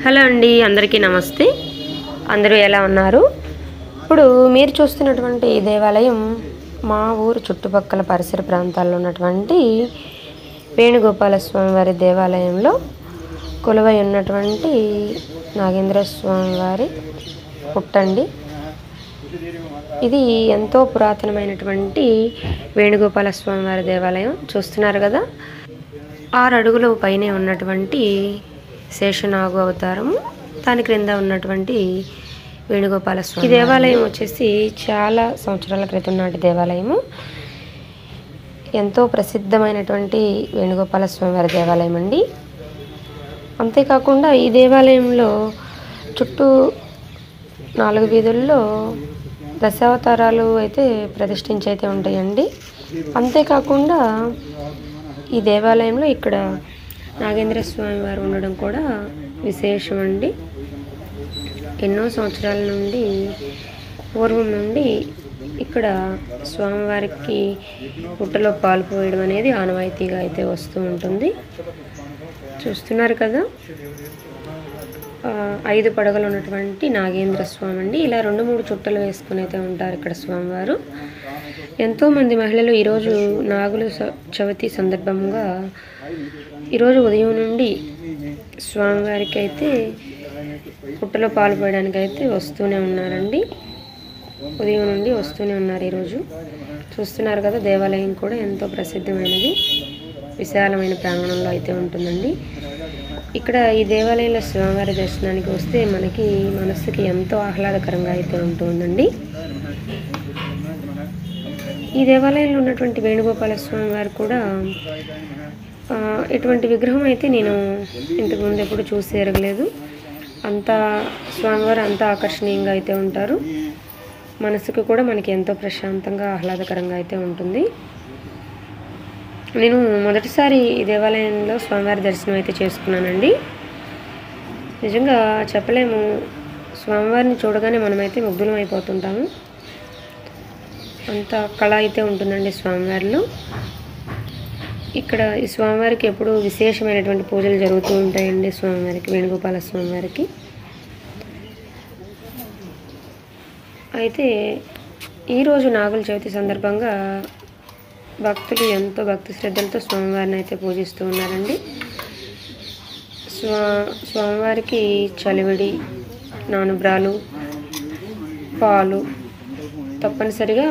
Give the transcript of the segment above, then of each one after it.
Hello అండి, అందరికీ నమస్తే. అందరూ ఎలా ఉన్నారు? ఇప్పుడు మీరు చూస్తున్నటువంటి ఈ దేవాలయం మా ఊరు చుట్టుపక్కల పరిసర ప్రాంతాల్లో ఉన్నటువంటి వేణుగోపాల స్వామి వారి దేవాలయంలో కొలువై ఉన్నటువంటి నాగేంద్ర స్వామి వారి పుట్టండి. ఇది ఎంతో పురాతనమైనటువంటి వేణుగోపాల స్వామి వారి దేవాలయం చూస్తున్నారు కదా. 6 అడుగుల పైనే ఉన్నటువంటి శేషనాగు అవతారము, దాని క్రింద ఉన్నటువంటి వేణుగోపాల స్వామి. ఈ దేవాలయం వచ్చేసి చాలా సంవత్సరాల క్రితం నాటి దేవాలయము. ఎంతో ప్రసిద్ధమైనటువంటి వేణుగోపాల స్వామి వారి దేవాలయం అండి. అంతేకాకుండా ఈ దేవాలయంలో చుట్టూ 4 వీధుల్లో దశావతారాలు అయితే ప్రతిష్ఠించి అయితే ఉంటాయండి. అంతేకాకుండా ఈ దేవాలయంలో ఇక్కడ నాగేంద్ర స్వామి వారు ఉండడం కూడా విశేషం అండి. ఎన్నో సంవత్సరాల నుండి పూర్వం నుండి ఇక్కడ స్వామివారికి పుట్టలో పాలు పోయడం అనేది ఆనవాయితీగా అయితే వస్తూ ఉంటుంది. చూస్తున్నారు కదా, 5 పడగలు ఉన్నటువంటి నాగేంద్ర స్వామి అండి. ఇలా 2-3 చుట్టలు వేసుకుని అయితే ఉంటారు ఇక్కడ స్వామివారు. ఎంతోమంది మహిళలు ఈరోజు నాగుల చవితి సందర్భంగా ఈరోజు ఉదయం నుండి స్వామివారికి అయితే పుట్టలో పాలు పోయడానికి అయితే వస్తూనే ఉన్నారండి. ఉదయం నుండి వస్తూనే ఉన్నారు. ఈరోజు చూస్తున్నారు కదా, దేవాలయం కూడా ఎంతో ప్రసిద్ధమైనది, విశాలమైన ప్రాంగణంలో అయితే ఉంటుందండి. ఇక్కడ ఈ దేవాలయంలో స్వామివారి దర్శనానికి వస్తే మనకి మనసుకి ఎంతో ఆహ్లాదకరంగా అయితే ఉంటుందండి. ఈ దేవాలయంలో ఉన్నటువంటి వేణుగోపాల స్వామి వారు కూడా ఇటువంటి విగ్రహం అయితే నేను ఇంతకుముందు ఎప్పుడు చూసి ఎరగలేదు. అంతా స్వామివారు అంతా ఆకర్షణీయంగా అయితే ఉంటారు. మనసుకు కూడా మనకి ఎంతో ప్రశాంతంగా ఆహ్లాదకరంగా అయితే ఉంటుంది. నేను మొదటిసారి ఈ దేవాలయంలో స్వామివారి దర్శనం అయితే చేసుకున్నానండి. నిజంగా చెప్పలేము, స్వామివారిని చూడగానే మనమైతే ముగ్ధులం అయిపోతుంటాము. అంత కళ అయితే ఉంటుందండి స్వామివారిలో. ఇక్కడ ఈ స్వామివారికి ఎప్పుడు విశేషమైనటువంటి పూజలు జరుగుతూ ఉంటాయండి. స్వామివారికి, వేణుగోపాల స్వామివారికి అయితే ఈరోజు నాగుల చవితి సందర్భంగా భక్తులు ఎంతో భక్తి శ్రద్ధలతో స్వామివారిని అయితే పూజిస్తూ ఉన్నారండి. స్వామివారికి చలివిడి, నానుబ్రాలు, పాలు తప్పనిసరిగా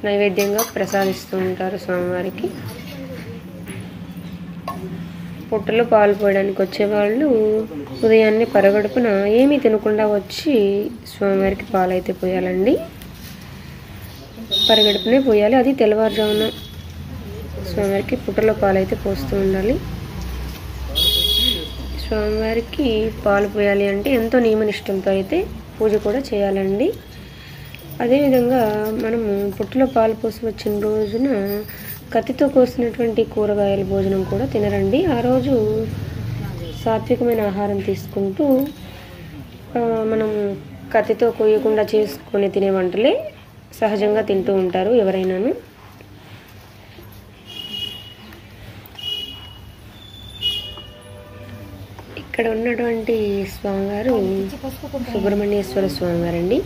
నైవేద్యంగా ప్రసాదిస్తూ ఉంటారు స్వామివారికి. పుట్టలో పాలు పోయడానికి వచ్చేవాళ్ళు ఉదయాన్నే పరగడుపున ఏమీ తినకుండా వచ్చి స్వామివారికి పాలు అయితే పోయాలండి. పరగడుపునే పోయాలి, అది తెల్లవారుజామున స్వామివారికి పుట్టలో పాలు అయితే పోస్తూ ఉండాలి. స్వామివారికి పాలు పోయాలి అంటే ఎంతో నియమనిష్టంతో అయితే పూజ కూడా చేయాలండి. అదేవిధంగా మనము పుట్టలో పాలు పోసి వచ్చిన రోజున కత్తితో కోసినటువంటి కూరగాయల భోజనం కూడా తినరండి. ఆ రోజు సాత్వికమైన ఆహారం తీసుకుంటూ మనం కత్తితో కోయకుండా చేసుకొని తినే వంటలే సహజంగా తింటూ ఉంటారు ఎవరైనాను. ఇక్కడ ఉన్నటువంటి స్వామివారు సుబ్రహ్మణ్యేశ్వర స్వామివారండి.